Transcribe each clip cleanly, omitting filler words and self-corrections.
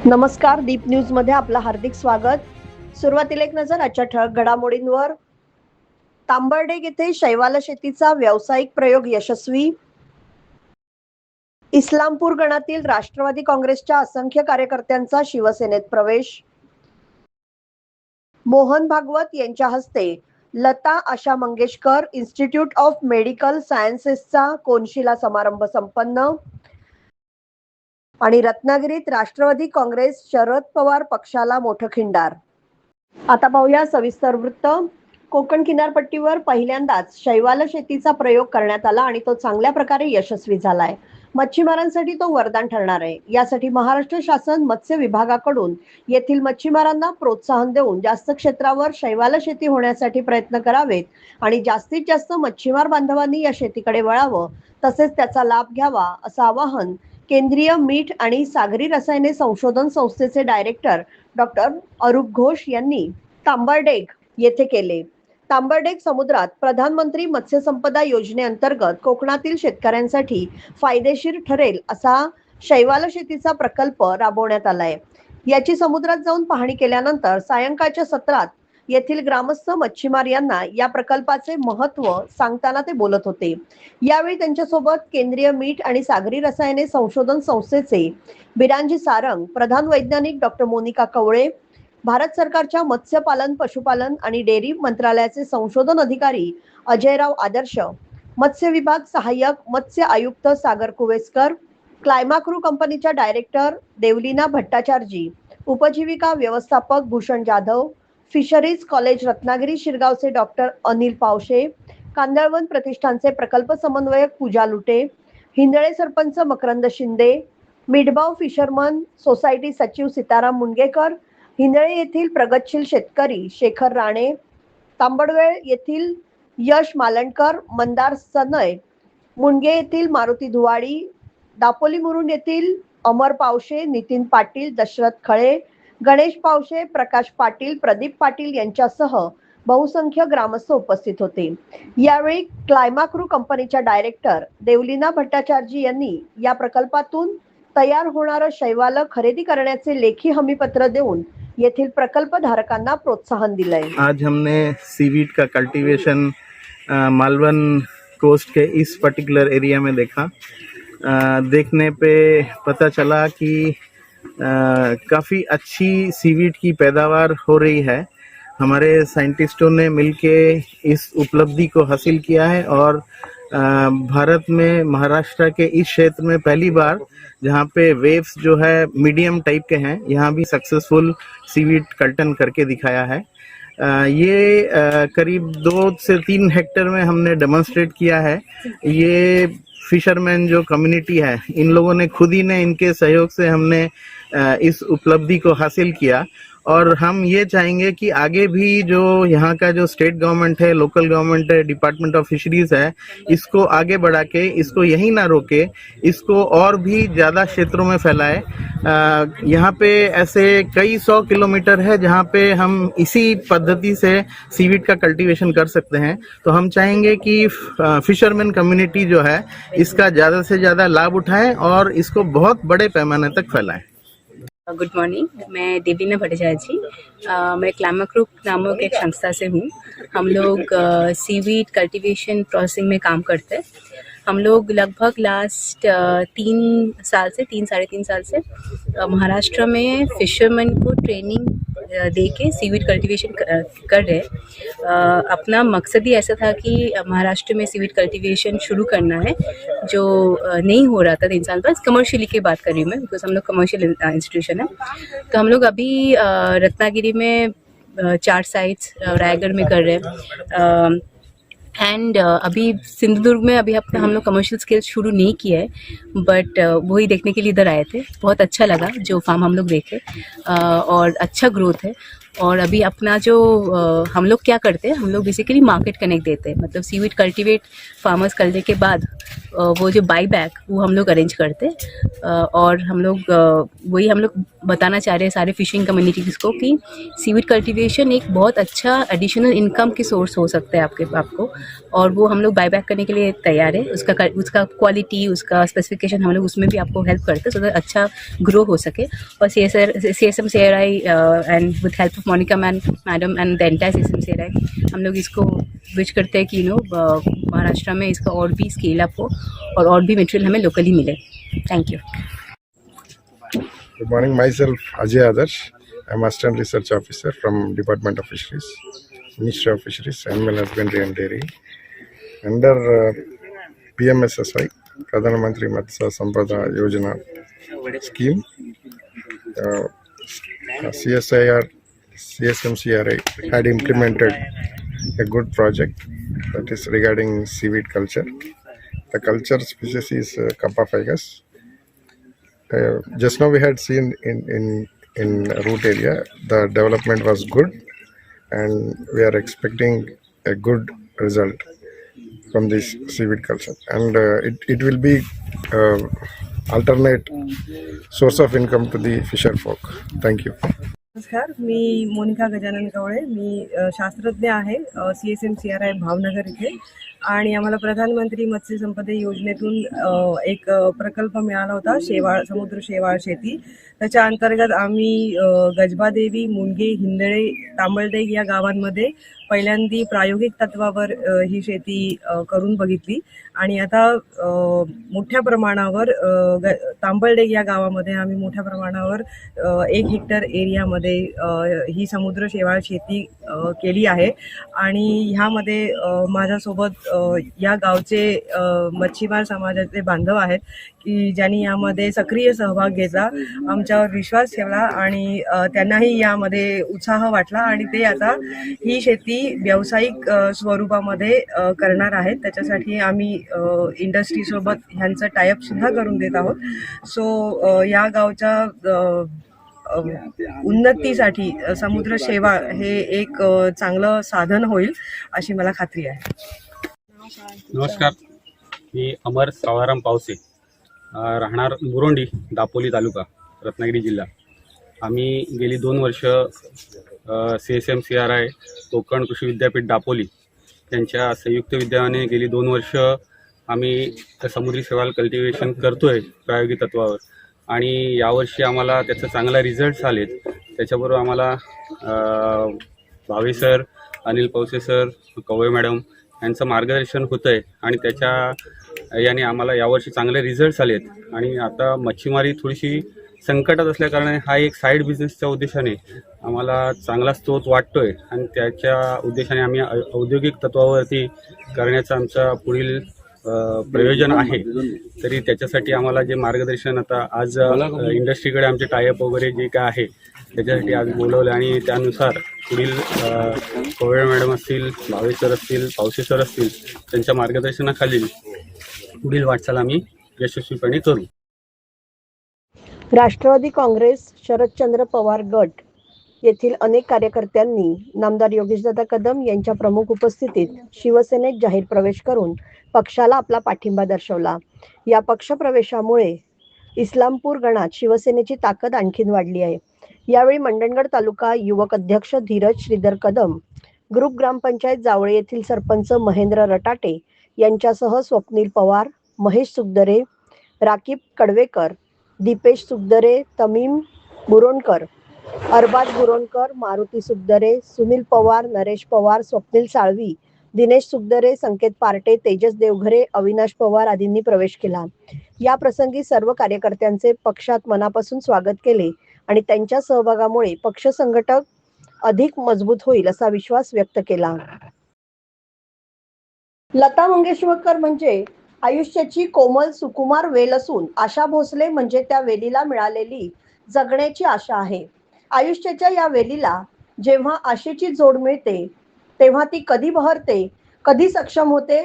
नमस्कार, दीप न्यूज मध्ये आपलं हार्दिक स्वागत। सुरुवातीला एक नजर आजच्या ठळक घडामोडींवर। तांबर्डेग येथे शैवाल शेतीचा व्यावसायिक प्रयोग यशस्वी। इस्लामपूर गणातील राष्ट्रवादी काँग्रेसच्या असंख्य कार्यकर्त्यांचा शिवसेनेत प्रवेश। मोहन भागवत यांच्या हस्ते लता आशा मंगेशकर इन्स्टिट्यूट ऑफ मेडिकल सायन्सेसचा कोनशिला समारंभ संपन्न। आणि रत्नागिरीत राष्ट्रवादी काँग्रेस शरद पवार पक्षाला मोठं खिंडार। आता पाहूया सविस्तर वृत्त। कोकण किनारपट्टीवर पहिल्यांदाच शैवाल शेतीचा प्रयोग करण्यात आला आणि तो चांगल्या प्रकारे यशस्वी झालाय। मच्छीमारांसाठी तो वरदान ठरणार आहे। यासाठी महाराष्ट्र शासन मत्स्य विभागाकडून येथील मच्छीमारांना प्रोत्साहन देऊन जास्त क्षेत्रावर शैवाल शेती होण्यासाठी प्रयत्न करावेत आणि जास्तीत जास्त मच्छीमार बांधवांनी या शेतीकडे वळावं तसेच त्याचा लाभ घ्यावा असं आवाहन केंद्रीय मीठ आणि सागरी रसायने संशोधन संस्थेचे डायरेक्टर डॉक्टर अरूप घोष यांनी तांबर्डेग येथे केले। तांबर्डेग समुद्रात प्रधानमंत्री मत्स्य संपदा योजनेअंतर्गत कोकणातील शेतकऱ्यांसाठी फायदेशीर ठरेल असा शैवाल शेतीचा प्रकल्प राबवण्यात आलाय। याची समुद्रात जाऊन पाहणी केल्यानंतर सायंकाळच्या सत्रात येथील ग्रामस्थ मच्छीमार यांना या प्रकल्पाचे महत्त्व सांगताना ते बोलत होते। यावेळी त्यांच्यासोबत केंद्रीय मीठ आणि सागरी रसायने संशोधन संस्थेचे बिरांजी सारंग, प्रधान वैज्ञानिक डॉक्टर मोनिका कवळे, भारत सरकारच्या मत्स्यपालन, पशुपालन आणि डेअरी मंत्रालयाचे संशोधन अधिकारी अजयराव आदर्श, मत्स्य विभाग सहाय्यक मत्स्य आयुक्त सागर कुवेसकर, क्लायमाक्रू कंपनीच्या डायरेक्टर देवलीना भट्टाचार्जी, उपजीविका व्यवस्थापक भूषण जाधव, फिशरीज कॉलेज रत्नागिरी शिरगावचे डॉक्टर अनिल पावशे, कांदळवन प्रतिष्ठानचे प्रकल्प समन्वयक पूजा लुटे, हिंदळे सरपंच मकरंद शिंदे, मिडबाव फिशरमन सोसायटी सचिव सीताराम मुनगेकर, हिंदळे येथील प्रगतशील शेतकरी शेखर राणे, तांबडवेळ येथील यश मालणकर, मंदार सनय, मुनगे येथील मारुती धुवाडी, दापोली मुरुंड येथील अमर पावशे, नितीन पाटील, दशरथ खळे, गणेश पावशे, प्रकाश पाटील, प्रदीप पाटील यांच्यासह बहुसंख्य ग्रामस्थ उपस्थित होते। यावेळी क्लायमाक्रू कंपनीच्या डायरेक्टर देवलीना भट्टाचार्जी यांनी या प्रकल्पातून तयार होणारं शैवाल खरेदी करण्याचे लेखी हमीपत्र देऊन येथील प्रकल्प धारकांना प्रोत्साहन दिलंय। आज हमने सीवीड का कल्टीवेशन मालवन कोस्ट के इस पर्टिकुलर एरिया में देखा। देखने पे पता चला कि काफ़ी अच्छी सीवीड की पैदावार हो रही है। हमारे साइंटिस्टों ने मिलके इस उपलब्धि को हासिल किया है और भारत में महाराष्ट्र के इस क्षेत्र में पहली बार जहाँ पे वेव्स जो है मीडियम टाइप के हैं, यहाँ भी सक्सेसफुल सीवीड कल्टन करके दिखाया है। ये करीब 2 से 3 हेक्टेयर में हमने डेमोन्स्ट्रेट किया है। ये फिशरमैन जो कम्युनिटी है, इन लोगों ने खुद ही ने इनके सहयोग से हमने इस उपलब्धि को हासिल किया और हम ये चाहेंगे कि आगे भी जो यहाँ का जो स्टेट गवर्नमेंट है, लोकल गवर्नमेंट है, डिपार्टमेंट ऑफ फिशरीज है, इसको आगे बढ़ा के इसको यहीं ना रोके, इसको और भी ज़्यादा क्षेत्रों में फैलाए। यहाँ पे ऐसे कई 100 किलोमीटर है जहाँ पे हम इसी पद्धति से सीवीड का कल्टीवेशन कर सकते हैं। तो हम चाहेंगे कि फिशरमैन कम्युनिटी जो है इसका ज़्यादा से ज़्यादा लाभ उठाएं और इसको बहुत बड़े पैमाने तक फैलाएं। गुड मॉर्निंग, मैं देवलीना भट्टाचार्जी, मैं क्लायमाक्रू नामक एक संस्था से हूँ। हम लोग सीवीड कल्टीवेशन प्रोसेसिंग में काम करते हैं। हम लोग लगभग लास्ट 3 साढ़े 3 साल से महाराष्ट्र में फिशरमैन को ट्रेनिंग दे के सीवीड कल्टीवेशन कर रहे हैं। अपना मकसद ही ऐसा था कि महाराष्ट्र में सीवीड कल्टीवेशन शुरू करना है, जो नहीं हो रहा था 3 साल बाद। कमर्शियली की बात कर रही हूँ मैं, बिकॉज हम लोग कमर्शियल इंस्टीट्यूशन है। तो हम लोग अभी रत्नागिरी में 4 साइट्स, रायगढ़ में कर रहे हैं एंड अभी सिंधुदुर्ग में अभी हम लोग कमर्शियल स्केल शुरू नहीं किया है, बट वही देखने के लिए इधर आए थे। बहुत अच्छा लगा जो फार्म हम लोग देखे और अच्छा ग्रोथ है। और अभी अपना जो हम लोग क्या करते हैं, हम लोग बेसिकली मार्केट कनेक्ट देते हैं। मतलब सीवीड कल्टीवेट फार्मर्स करने के बाद वो जो बाई बैक वो हम लोग अरेंज करते और हम लोग वही हम लोग बताना चाह रहे हैं सारे फिशिंग कम्युनिटीज़ को कि सीवीड कल्टीवेशन एक बहुत अच्छा एडिशनल इनकम की सोर्स हो सकता है आपको और वो हम लोग बाई बैक करने के लिए तैयार है। उसका क्वालिटी, उसका स्पेसिफिकेशन हम लोग उसमें भी आपको हेल्प करते हैं सो दैट अच्छा ग्रो हो सके। और CSMCRI and with help of Monica madam and the entire CSMCRI हम लोग इसको विश करते हैं कि महाराष्ट्र में इसका और भी स्केल अप हो और भी मटेरियल हमें लोकली मिले। Thank you. Good morning. Myself Ajay Adarsh. I'm Assistant Research Officer from Department of Fisheries, Ministry of Fisheries, Animal Husbandry and Dairy. Under PMSSY, Pradhan Mantri Matsya Sampada Yojana scheme, CSMCRI had implemented a good project that is regarding seaweed culture. The culture species is Kappa ficus. Just now we had seen in root area the development was good, and we are expecting a good result from this seaweed culture, and it will be alternate source of income to the fisher folk. Thank you. नमस्कार, मी मोनिका गजानन कवळे. मी शास्त्रज्ञ आहे CSMCRI Bhavnagar इथे. आणि आम्हाला प्रधानमंत्री मत्स्य संपदा योजनेतून एक प्रकल्प मिळाला होता, समुद्र शेवाळ शेती. त्याच्या अंतर्गत आम्ही गजबादेवी, मुंडगे, हिंदळे, तांबळदेग या गावांमध्ये पहिल्यांदी प्रायोगिक तत्वावर ही शेती करून बघितली. आणि आता मोठ्या प्रमाणावर तांबळदेग या गावामध्ये आम्ही मोठ्या प्रमाणावर 1 हेक्टर एरियामध्ये ही समुद्र शेवाळ शेती केली आहे. आणि ह्यामध्ये माझ्यासोबत या गावचे मच्छीमार समाजाचे बांधव आहेत की ज्यांनी यामध्ये सक्रिय सहभाग घेतला, आमच्यावर विश्वास ठेवला आणि त्यांनाही यामध्ये उत्साह वाटला आणि ते आता ही शेती व्यावसायिक स्वरूपामध्ये करणार आहेत. त्याच्यासाठी आम्ही इंडस्ट्रीसोबत ह्यांचं टायअप सुद्धा करून देत आहोत. सो या गावच्या उन्नतीसाठी समुद्र शेवाळ हे एक चांगलं साधन होईल अशी मला खात्री आहे. नमस्कार, मी अमर सावळाराम पावसे, राहणार मुरोंडी, दापोली तालुका, रत्नागिरी जिल्हा. आम्ही गेली 2 वर्ष CSMCRI कोकण कृषी विद्यापीठ दापोली यांच्या संयुक्त विद्यमाने गेली 2 वर्ष आम्ही समुद्री शेवाळ कल्टिवेशन करतोय प्रायोगिक तत्वावर. आणि यावर्षी आम्हाला त्याचे चांगला रिझल्ट्स आलेत. त्याच्याबरोबर आम्हाला Bhave sir, Anil Pawase sir, Kawale madam यांचं मार्गदर्शन होतं आहे आणि त्याच्या याने आम्हाला यावर्षी चांगले रिझल्ट्स आलेत. आणि आता मच्छीमारी थोडीशी संकटात असल्याकारणे हा एक साईड बिझनेसच्या उद्देशाने आम्हाला चांगला स्रोत वाटतो आहे आणि त्याच्या उद्देशाने आम्ही औद्योगिक तत्वावरती करण्याचा आमचा पुढील प्रयोजन आहे. तरी त्याच्यासाठी आम्हाला जे मार्गदर्शन आता आज इंडस्ट्रीकडे आमचे टायअप वगैरे जे काय आहे त्याच्यासाठी आज बोलवलं आणि त्यानुसार पुढील कवळे मॅडम असतील, भावे सर असतील, पावसे सर असतील त्यांच्या मार्गदर्शनाखाली पुढील वाटचाल आम्ही यशस्वीपणे करू. राष्ट्रवादी काँग्रेस शरदचंद्र पवार गट येथील अनेक कार्यकर्त्यांनी नामदार योगेशदादा कदम यांच्या प्रमुख उपस्थितीत शिवसेनेत जाहीर प्रवेश करून पक्षाला आपला पाठिंबा दर्शवला. या पक्षप्रवेशामुळे इस्लामपूर गणात शिवसेनेची ताकद आणखीन वाढली आहे. यावेळी मंडणगड तालुका युवक अध्यक्ष धीरज श्रीधर कदम, ग्रुप ग्रामपंचायत जावळे येथील सरपंच महेंद्र रटाटे यांच्यासह स्वप्नील पवार, महेश सुगदरे, राकीब कडवेकर, दीपेश सुगदरे, तमीम बुरोणकर, अरबाज बुरोणकर, मारुती सुगदरे, सुनील पवार, नरेश पवार, स्वप्नील साळवी, दिनेश सुगदरे, संकेत पार्टे, तेजस देवघरे, अविनाश पवार आदींनी प्रवेश केला. या प्रसंगी सर्व कार्यकर्त्यांचे पक्षात मनापासून स्वागत केले आणि त्यांच्या सहभागामुळे पक्ष संघटक अधिक मजबूत होईल असा विश्वास व्यक्त केला. लता मंगेशकर म्हणजे आयुष्याची कोमल सुकुमार वेल असून आशा भोसले म्हणजे त्या वेलीला मिळालेली जगण्याची आशा आहे. आयुष्याच्या या वेलीला जेव्हा आशेची जोड मिळते तेव्हा ती कधी बहरते, कधी सक्षम होते,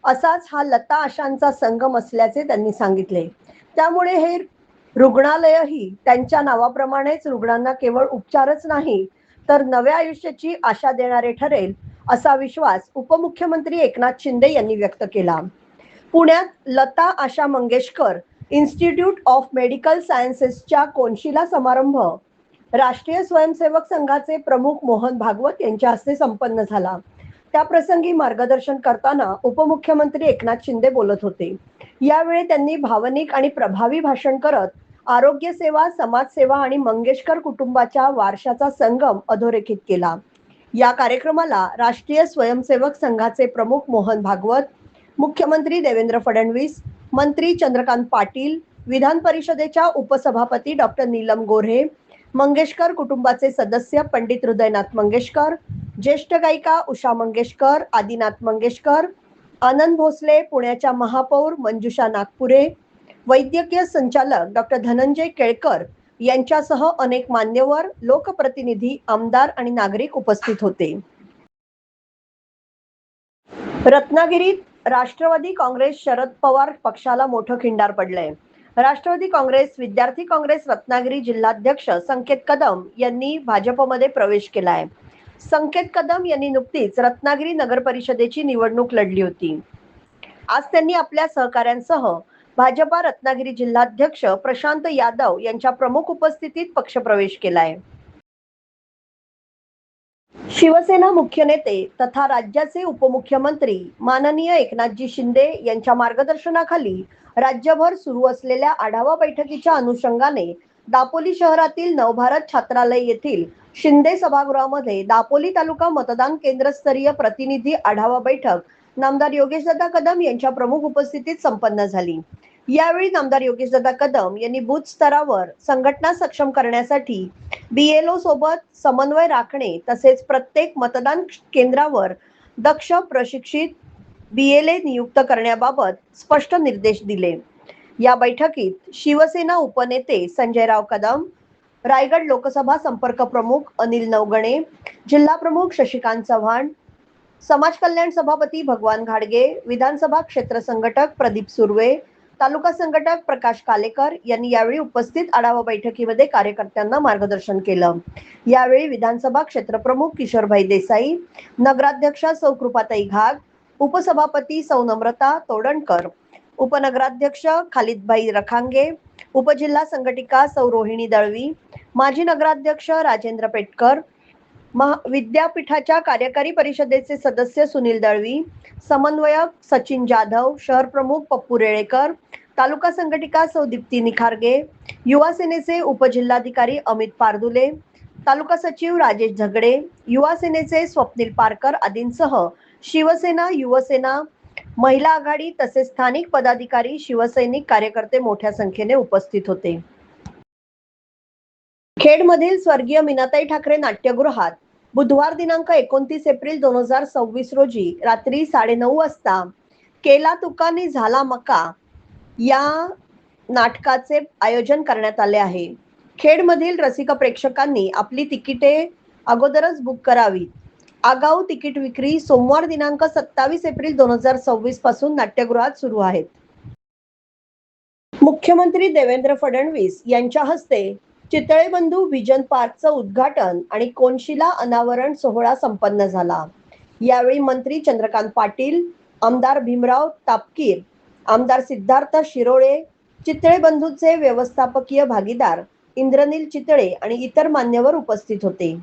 असाच हा लता आशांचा संगम असल्याचे त्यांनी सांगितले. त्यामुळे हे रुग्णालयही त्यांच्या नावाप्रमाणेच रुग्णांना केवळ उपचारच नाही तर नव्या आयुष्याची आशा देणारे ठरेल असा विश्वास उपमुख्यमंत्री एकनाथ शिंदे यांनी व्यक्त केला. पुण्यात लता आशा मंगेशकर इन्स्टिट्यूट ऑफ मेडिकल सायन्सेसच्या कोनशिला समारंभ राष्ट्रीय स्वयंसेवक संघाचे प्रमुख मोहन भागवत यांच्या हस्ते संपन्न झाला. त्या प्रसंगी मार्गदर्शन करताना उपमुख्यमंत्री एकनाथ शिंदे बोलत होते. यावेळी त्यांनी भावनिक आणि प्रभावी भाषण करत आरोग्य सेवा, समाजसेवा आणि मंगेशकर कुटुंबाच्या वारशाचा संगम अधोरेखित केला. या कार्यक्रमाला राष्ट्रीय स्वयंसेवक संघाचे प्रमुख मोहन भागवत, मुख्यमंत्री देवेंद्र फडणवीस, मंत्री चंद्रकांत पाटील, विधान परिषदेच्या उपसभापती डॉक्टर नीलम गोऱ्हे, मंगेशकर कुटुंबाचे सदस्य पंडित हृदयनाथ मंगेशकर, ज्येष्ठ गायिका उषा मंगेशकर, आदिनाथ मंगेशकर, आनंद भोसले, पुण्याच्या महापौर मंजुषा नागपुरे, वैद्यकीय संचालक डॉक्टर धनंजय केळकर यांच्यासह अनेक मान्यवर, लोकप्रतिनिधी, आमदार आणि नागरिक उपस्थित होते. रत्नागिरीत राष्ट्रवादी काँग्रेस शरद पवार पक्षाला मोठं खिंडार पडलंय. राष्ट्रवादी काँग्रेस विद्यार्थी काँग्रेस रत्नागिरी जिल्हाध्यक्ष संकेत कदम यांनी भाजपमध्ये प्रवेश केलाय. संकेत कदम यांनी नुकतीच रत्नागिरी नगर परिषदेची निवडणूक लढली होती. आज त्यांनी आपल्या सहकाऱ्यांसह भाजपा रत्नागिरी जिल्हाध्यक्ष प्रशांत यादव यांच्या प्रमुख उपस्थितीत पक्षप्रवेश केलाय. शिवसेना मुख्य नेते तथा राज्याचे उपमुख्यमंत्री माननीय एकनाथजी शिंदे यांच्या मार्गदर्शनाखाली राज्यभर सुरू असलेल्या आढावा बैठकीच्या अनुषंगाने दापोली शहरातील नवभारत छात्रालय येथील शिंदे सभागृहामध्ये दापोली तालुका मतदान केंद्रस्तरीय प्रतिनिधी आढावा बैठक नामदार योगेशदादा कदम यांच्या प्रमुख उपस्थितीत संपन्न झाली. यावेळी नामदार योगेशदादा कदम यांनी बूथ स्तरावर संघटना सक्षम करण्यासाठी BLO सोबत समन्वय राखणे तसेच प्रत्येक मतदान केंद्रावर दक्ष प्रशिक्षित BLA नियुक्त करण्याबाबत स्पष्ट निर्देश दिले. या बैठकीत शिवसेना उपनेते संजयराव कदम, रायगड लोकसभा संपर्क प्रमुख अनिल नवगणे, जिल्हा प्रमुख शशिकांत चव्हाण, समाज कल्याण सभापती भगवान घाडगे, विधानसभा क्षेत्र संघटक प्रदीप सुर्वे, तालुका संघटक प्रकाश कालेकर यांनी यावेळी उपस्थित आढावा बैठकीमध्ये कार्यकर्त्यांना मार्गदर्शन केलं. यावेळी विधानसभा क्षेत्र प्रमुख किशोरभाई देसाई, नगराध्यक्षा सौ कृपाताई घाग, उपसभापती सौ नम्रता तोडणकर, उपनगराध्यक्ष खालिदभाई रखांगे, उपजिल्हा संघटिका सौ रोहिणी दळवी, माजी नगराध्यक्ष राजेंद्र पेटकर, विद्यापीठाच्या कार्यकारी परिषदेचे सदस्य सुनील दळवी, समन्वयक सचिन जाधव, शहर प्रमुख पप्पू रेळेकर, तालुका संघटिका सौ दीप्ती निखारगे, युवा सेनेचे उपजिल्हाधिकारी अमित पारदुले, तालुका सचिव राजेश झगडे, युवा सेनेचे स्वप्नील पारकर आदींसह शिवसेना, युवसेना, महिला आघाडी तसेच स्थानिक पदाधिकारी, शिवसैनिक कार्यकर्ते मोठ्या संख्येने उपस्थित होते. खेडमधील स्वर्गीय मीनाताई ठाकरे नाट्यगृहात बुधवार दिनांक 29 एप्रिल 2026 रोजी रात्री 9:30 वाजता केला तुकानी झाला मका या नाटकाचे आयोजन करण्यात आले आहे. खेडमधील रसिक प्रेक्षकांनी आपली तिकिटे अगोदरच बुक करावी. आगाऊ तिकीट विक्री सोमवार दिनांक 27 एप्रिल 2026 पासून नाट्यगृहात सुरू आहेत. मुख्यमंत्री देवेंद्र फडणवीस यांच्या हस्ते चितळे बंधू व्हिजन पार्कचं उद्घाटन आणि कोनशिला अनावरण सोहळा संपन्न झाला. यावेळी मंत्री चंद्रकांत पाटील, आमदार भीमराव तापकीर, आमदार सिद्धार्थ शिरोळे, चितळे बंधूचे व्यवस्थापकीय भागीदार इंद्रनील चितळे आणि इतर मान्यवर उपस्थित होते.